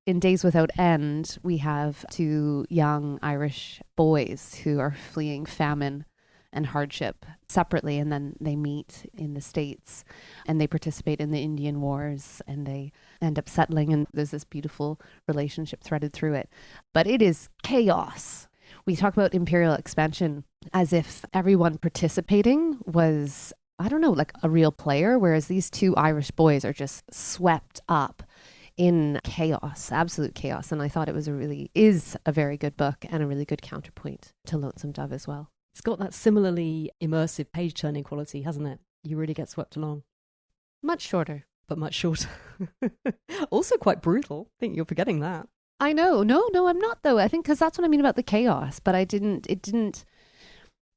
In Days Without End, we have 2 young Irish boys who are fleeing famine and hardship separately, and then they meet in the States and they participate in the Indian Wars and they end up settling, and there's this beautiful relationship threaded through it. But it is chaos. We talk about imperial expansion as if everyone participating was, I don't know, like a real player, whereas these 2 Irish boys are just swept up in chaos, absolute chaos. And I thought it is a very good book and a really good counterpoint to Lonesome Dove as well. It's got that similarly immersive page-turning quality, hasn't it? You really get swept along. Much shorter. But much shorter. Also quite brutal. I think you're forgetting that. I know. No, I'm not though. I think because that's what I mean about the chaos. But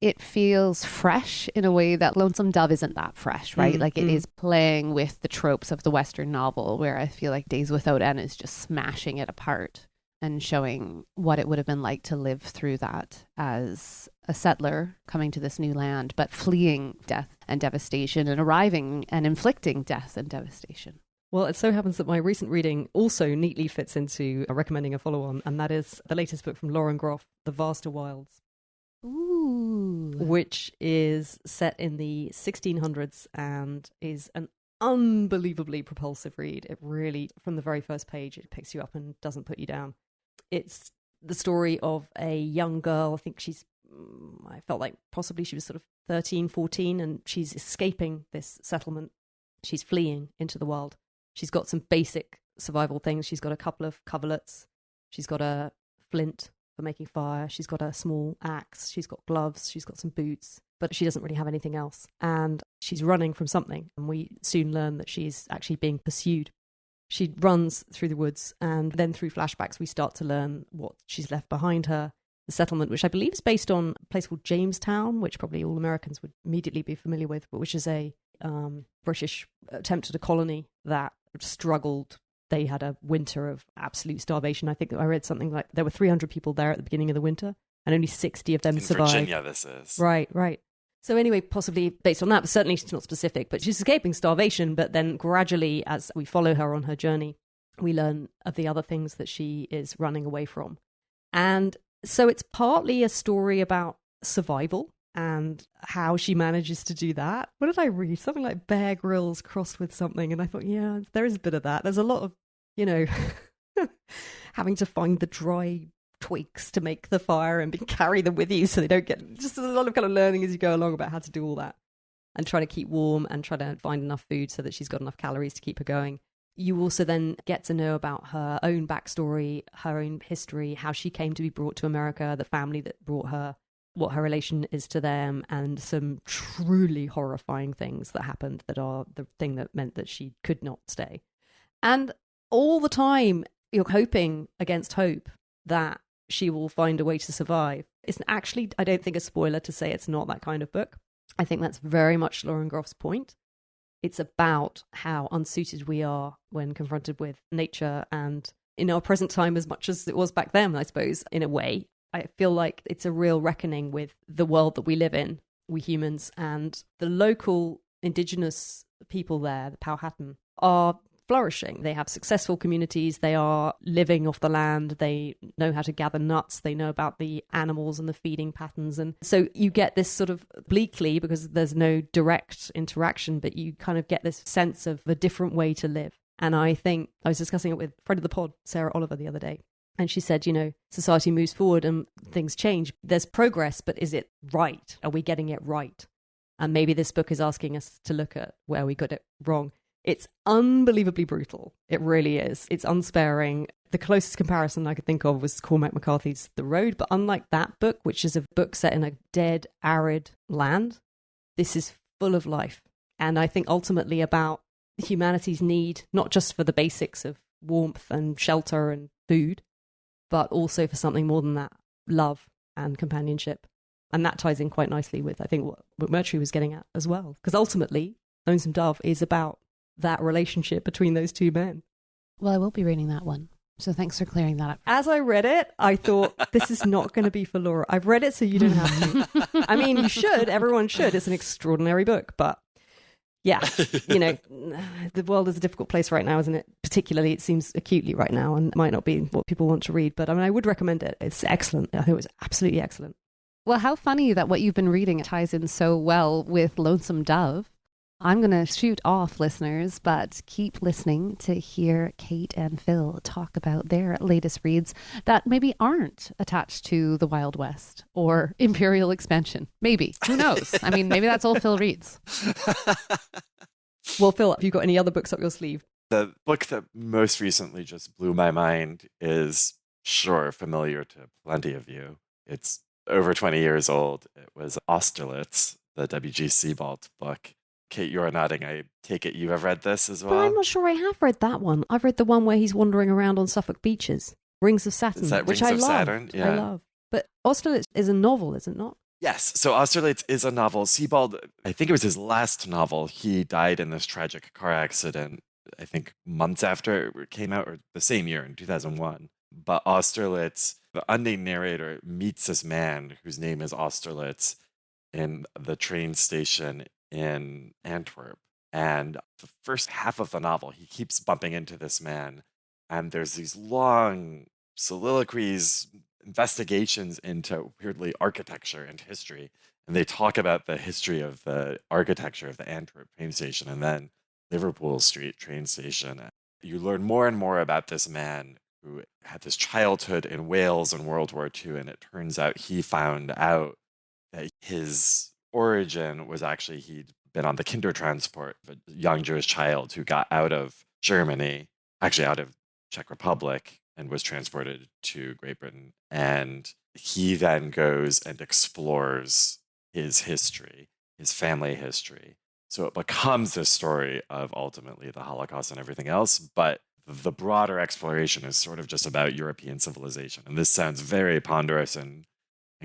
it feels fresh in a way that Lonesome Dove isn't that fresh, right? Like it is playing with the tropes of the Western novel, where I feel like Days Without End is just smashing it apart and showing what it would have been like to live through that as a settler coming to this new land, but fleeing death and devastation and arriving and inflicting death and devastation. Well, it so happens that my recent reading also neatly fits into recommending a follow-on, and that is the latest book from Lauren Groff, The Vaster Wilds. Ooh. Which is set in the 1600s and is an unbelievably propulsive read. It really, from the very first page, it picks you up and doesn't put you down. It's the story of a young girl, I think she's I felt like possibly she was sort of 13, 14, and she's escaping this settlement. She's fleeing into the wild. She's got some basic survival things. She's got a couple of coverlets. She's got a flint for making fire. She's got a small axe. She's got gloves. She's got some boots, but she doesn't really have anything else. And she's running from something. And we soon learn that she's actually being pursued. She runs through the woods, and then through flashbacks, we start to learn what she's left behind her. The settlement, which I believe is based on a place called Jamestown, which probably all Americans would immediately be familiar with, but which is a British attempt at a colony that struggled. They had a winter of absolute starvation. I think I read something like there were 300 people there at the beginning of the winter, and only 60 of them survived. Virginia, this is. Right. So anyway, possibly based on that, but certainly it's not specific. But she's escaping starvation, but then gradually, as we follow her on her journey, we learn of the other things that she is running away from. And so it's partly a story about survival and how she manages to do that. What did I read? Something like Bear Grylls crossed with something. And I thought, yeah, there is a bit of that. There's a lot of, having to find the dry twigs to make the fire and carry them with you so they don't get, just a lot of kind of learning as you go along about how to do all that and try to keep warm and try to find enough food so that she's got enough calories to keep her going. You also then get to know about her own backstory, her own history, how she came to be brought to America, the family that brought her, what her relation is to them, and some truly horrifying things that happened that are the thing that meant that she could not stay. And all the time, you're hoping against hope that she will find a way to survive. It's actually, I don't think, a spoiler to say it's not that kind of book. I think that's very much Lauren Groff's point. It's about how unsuited we are when confronted with nature and in our present time as much as it was back then, I suppose, in a way. I feel like it's a real reckoning with the world that we live in, we humans, and the local indigenous people there, the Powhatan, are flourishing. They have successful communities. They are living off the land. They know how to gather nuts. They know about the animals and the feeding patterns. And so you get this sort of bleakly, because there's no direct interaction, but you kind of get this sense of a different way to live. And I think I was discussing it with a friend of the pod, Sarah Oliver, the other day. And she said, society moves forward and things change. There's progress, but is it right? Are we getting it right? And maybe this book is asking us to look at where we got it wrong. It's unbelievably brutal. It really is. It's unsparing. The closest comparison I could think of was Cormac McCarthy's The Road. But unlike that book, which is a book set in a dead, arid land, this is full of life. And I think ultimately about humanity's need, not just for the basics of warmth and shelter and food, but also for something more than that, love and companionship. And that ties in quite nicely with, I think, what McMurtry was getting at as well. Because ultimately, Lonesome Dove is about that relationship between those two men. Well, I will be reading that one. So thanks for clearing that up. As I read it, I thought, this is not going to be for Laura. I've read it so you don't have to. I mean, you should. Everyone should. It's an extraordinary book. But yeah, the world is a difficult place right now, isn't it? Particularly, it seems acutely right now and might not be what people want to read. But I mean, I would recommend it. It's excellent. I think it was absolutely excellent. Well, how funny that what you've been reading ties in so well with Lonesome Dove. I'm going to shoot off, listeners, but keep listening to hear Kate and Phil talk about their latest reads that maybe aren't attached to the Wild West or Imperial Expansion. Maybe. Who knows? I mean, maybe that's all Phil reads. Well, Phil, have you got any other books up your sleeve? The book that most recently just blew my mind is, sure, familiar to plenty of you. It's over 20 years old. It was Austerlitz, the W.G. Sebald book. Kate, you're nodding. I take it you have read this as well? But I'm not sure I have read that one. I've read the one where he's wandering around on Suffolk beaches, Rings of Saturn, Is that which Rings I of love. Saturn? Yeah. I love. But Austerlitz is a novel, is it not? Yes. So Austerlitz is a novel. Sebald, I think it was his last novel. He died in this tragic car accident, I think months after it came out, or the same year in 2001. But Austerlitz, the unnamed narrator meets this man whose name is Austerlitz in the train station in Antwerp. And the first half of the novel, he keeps bumping into this man. And there's these long soliloquies, investigations into, weirdly, architecture and history. And they talk about the history of the architecture of the Antwerp train station and then Liverpool Street train station. You learn more and more about this man who had this childhood in Wales in World War II. And it turns out he found out that his origin was actually he'd been on the Kindertransport, a young Jewish child who got out of Germany, actually out of Czech Republic, and was transported to Great Britain. And he then goes and explores his history, his family history. So it becomes a story of ultimately the Holocaust and everything else, but the broader exploration is sort of just about European civilization. And this sounds very ponderous and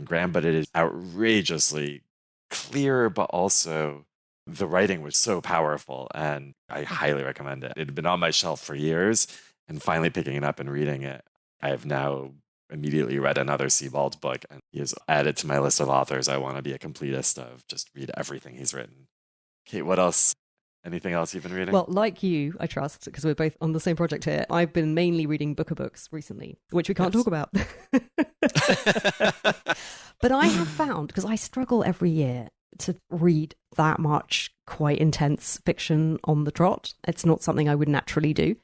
grand, but it is outrageously clear, but also the writing was so powerful, and I highly recommend it. It had been on my shelf for years, and finally picking it up and reading it, I have now immediately read another Sebald book, and he is added to my list of authors I want to be a completist of, just read everything he's written. Kate, what else? Anything else you've been reading? Well, like you, I trust, because we're both on the same project here, I've been mainly reading books recently, which we can't talk about. But I have found, because I struggle every year to read that much quite intense fiction on the trot. It's not something I would naturally do.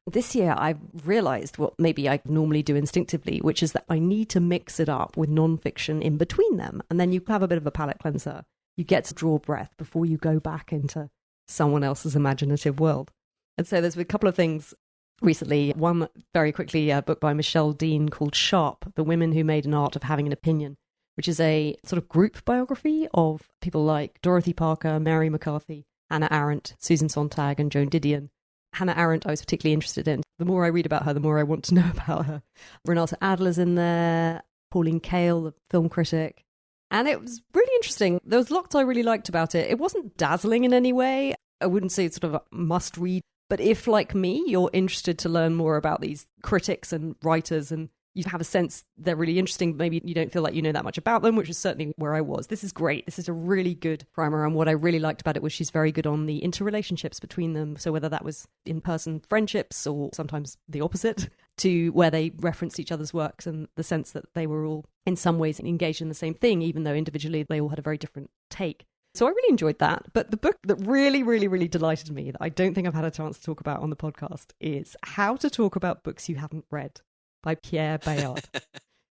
This year, I've realized what maybe I normally do instinctively, which is that I need to mix it up with nonfiction in between them. And then you have a bit of a palate cleanser. You get to draw breath before you go back into someone else's imaginative world. And so there's been a couple of things recently. One, very quickly, a book by Michelle Dean called Sharp, The Women Who Made an Art of Having an Opinion, which is a sort of group biography of people like Dorothy Parker, Mary McCarthy, Hannah Arendt, Susan Sontag, and Joan Didion. Hannah Arendt I was particularly interested in. The more I read about her, the more I want to know about her. Renata Adler's in there, Pauline Kael, the film critic. And it was really interesting. There was lots I really liked about it. It wasn't dazzling in any way. I wouldn't say it's sort of a must read. But if, like me, you're interested to learn more about these critics and writers, and you have a sense they're really interesting, maybe you don't feel like you know that much about them, which is certainly where I was. This is great. This is a really good primer. And what I really liked about it was she's very good on the interrelationships between them. So whether that was in-person friendships or sometimes the opposite, to where they referenced each other's works and the sense that they were all in some ways engaged in the same thing, even though individually they all had a very different take. So I really enjoyed that. But the book that really, really, really delighted me, that I don't think I've had a chance to talk about on the podcast, is How to Talk About Books You Haven't Read by Pierre Bayard,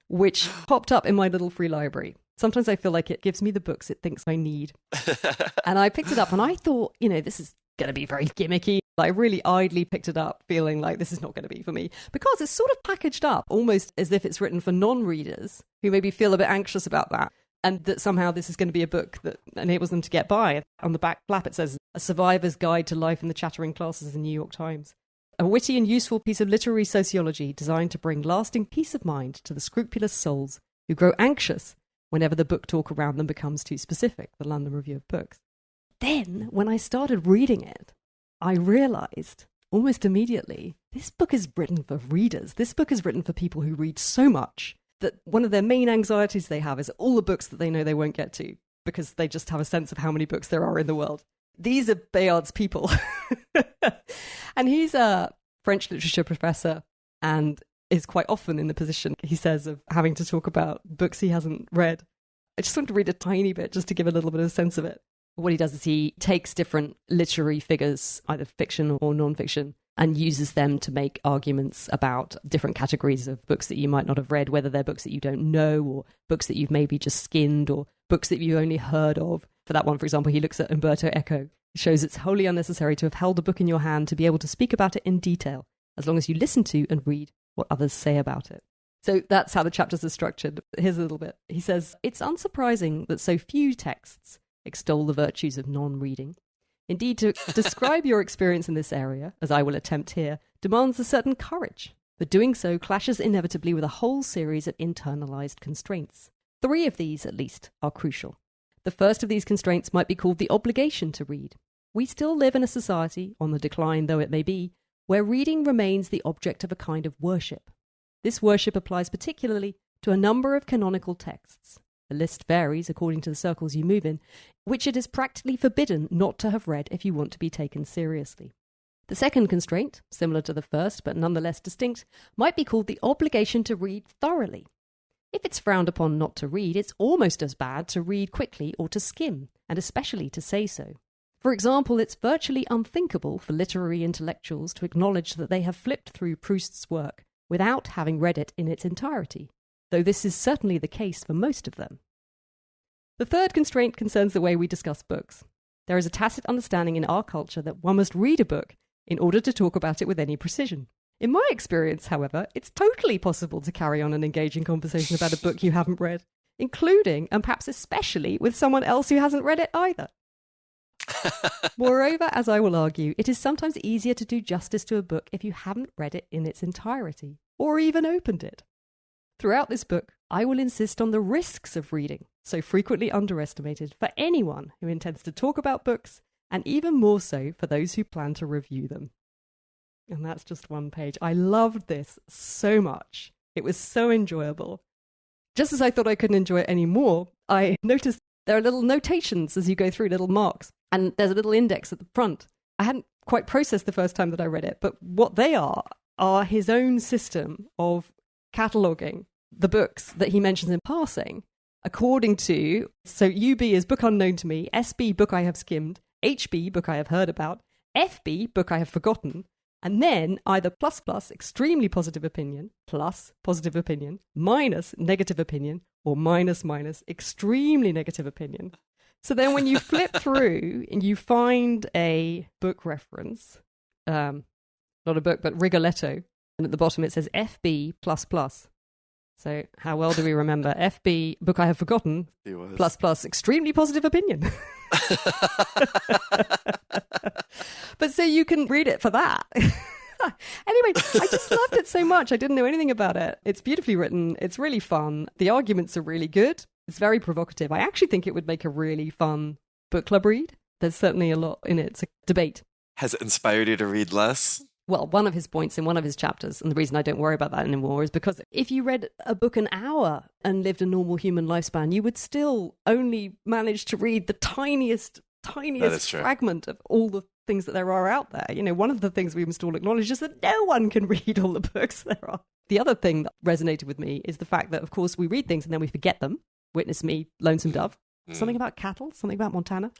which popped up in my little free library. Sometimes I feel like it gives me the books it thinks I need. And I picked it up and I thought, this is going to be very gimmicky. I really idly picked it up feeling like this is not going to be for me, because it's sort of packaged up almost as if it's written for non-readers who maybe feel a bit anxious about that, and that somehow this is going to be a book that enables them to get by. On the back flap it says, A Survivor's Guide to Life in the Chattering Classes in the New York Times. A witty and useful piece of literary sociology designed to bring lasting peace of mind to the scrupulous souls who grow anxious whenever the book talk around them becomes too specific, the London Review of Books. Then, when I started reading it, I realized almost immediately, this book is written for readers. This book is written for people who read so much that one of their main anxieties they have is all the books that they know they won't get to, because they just have a sense of how many books there are in the world. These are Bayard's people. And he's a French literature professor and is quite often in the position, he says, of having to talk about books he hasn't read. I just want to read a tiny bit just to give a little bit of a sense of it. What he does is he takes different literary figures, either fiction or non-fiction, and uses them to make arguments about different categories of books that you might not have read, whether they're books that you don't know or books that you've maybe just skinned or books that you've only heard of. For that one, for example, he looks at Umberto Eco. He shows it's wholly unnecessary to have held a book in your hand to be able to speak about it in detail, as long as you listen to and read what others say about it. So that's how the chapters are structured. Here's a little bit. He says, it's unsurprising that so few texts extol the virtues of non-reading. Indeed, to describe your experience in this area, as I will attempt here, demands a certain courage. But doing so clashes inevitably with a whole series of internalized constraints. 3 of these, at least, are crucial. The first of these constraints might be called the obligation to read. We still live in a society, on the decline though it may be, where reading remains the object of a kind of worship. This worship applies particularly to a number of canonical texts. The list varies according to the circles you move in, which it is practically forbidden not to have read if you want to be taken seriously. The second constraint, similar to the first but nonetheless distinct, might be called the obligation to read thoroughly. If it's frowned upon not to read, it's almost as bad to read quickly or to skim, and especially to say so. For example, it's virtually unthinkable for literary intellectuals to acknowledge that they have flipped through Proust's work without having read it in its entirety, though this is certainly the case for most of them. The third constraint concerns the way we discuss books. There is a tacit understanding in our culture that one must read a book in order to talk about it with any precision. In my experience, however, it's totally possible to carry on an engaging conversation about a book you haven't read, including, and perhaps especially, with someone else who hasn't read it either. Moreover, as I will argue, it is sometimes easier to do justice to a book if you haven't read it in its entirety, or even opened it. Throughout this book, I will insist on the risks of reading, so frequently underestimated for anyone who intends to talk about books, and even more so for those who plan to review them. And that's just one page. I loved this so much. It was so enjoyable. Just as I thought I couldn't enjoy it anymore, I noticed there are little notations as you go through, little marks, and there's a little index at the front. I hadn't quite processed the first time that I read it, but what they are his own system of cataloguing the books that he mentions in passing according to, so UB is book unknown to me, SB book I have skimmed, HB book I have heard about, FB book I have forgotten, and then either plus extremely positive opinion, plus positive opinion, minus negative opinion, or minus extremely negative opinion. So then when you flip through and you find a book reference, not a book, but Rigoletto, and at the bottom it says FB plus. So how well do we remember? FB, book I have forgotten, plus extremely positive opinion. But so you can read it for that. Anyway, I just loved it so much. I didn't know anything about it. It's beautifully written. It's really fun. The arguments are really good. It's very provocative. I actually think it would make a really fun book club read. There's certainly a lot in it. It's a debate. Has it inspired you to read less? Well, one of his points in one of his chapters, and the reason I don't worry about that anymore, is because if you read a book an hour and lived a normal human lifespan, you would still only manage to read the tiniest fragment of all the things that there are out there. You know, one of the things we must all acknowledge is that no one can read all the books there are. The other thing that resonated with me is the fact that, of course, we read things and then we forget them. Witness me, Lonesome Dove. Something about cattle, something about Montana.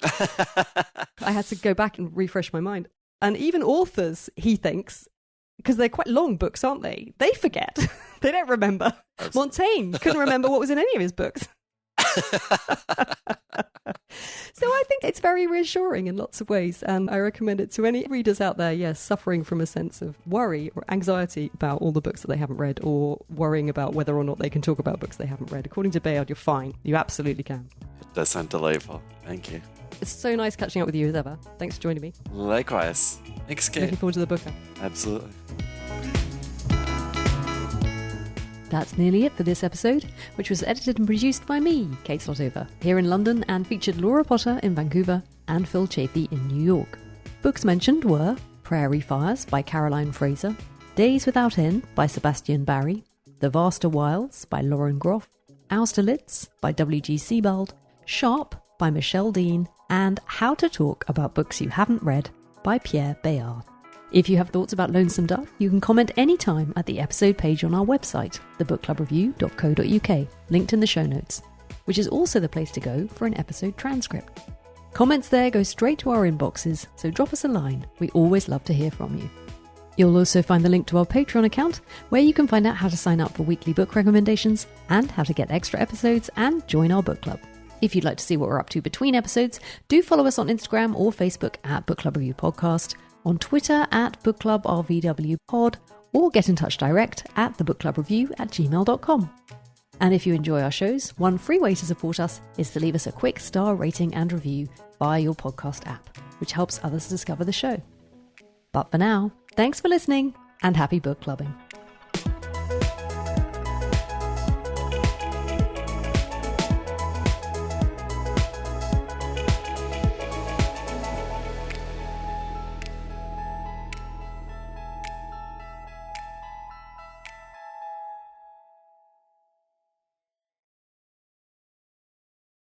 I had to go back and refresh my mind. And even authors, he thinks, because they're quite long books, aren't they? They forget. They don't remember. Absolutely. Montaigne couldn't remember what was in any of his books. So I think it's very reassuring in lots of ways, and I recommend it to any readers out there, yes, suffering from a sense of worry or anxiety about all the books that they haven't read, or worrying about whether or not they can talk about books they haven't read. According to Bayard, you're fine. You absolutely can. It does sound delightful. Thank you. It's so nice catching up with you as ever. Thanks for joining me. Likewise. Thanks, Kate. Looking forward to the book. Absolutely. That's nearly it for this episode, which was edited and produced by me, Kate Slotover, here in London, and featured Laura Potter in Vancouver and Phil Chafee in New York. Books mentioned were Prairie Fires by Caroline Fraser, Days Without End by Sebastian Barry, The Vaster Wilds by Lauren Groff, Austerlitz by W.G. Sebald, Sharp by Michelle Dean, and How to Talk About Books You Haven't Read by Pierre Bayard. If you have thoughts about Lonesome Dove, you can comment anytime at the episode page on our website, thebookclubreview.co.uk, linked in the show notes, which is also the place to go for an episode transcript. Comments there go straight to our inboxes, so drop us a line. We always love to hear from you. You'll also find the link to our Patreon account, where you can find out how to sign up for weekly book recommendations and how to get extra episodes and join our book club. If you'd like to see what we're up to between episodes, do follow us on Instagram or Facebook at Book Club Review Podcast, on Twitter at bookclubrvwpod, or get in touch direct at thebookclubreview@gmail.com. And if you enjoy our shows, one free way to support us is to leave us a quick star rating and review via your podcast app, which helps others discover the show. But for now, thanks for listening and happy book clubbing.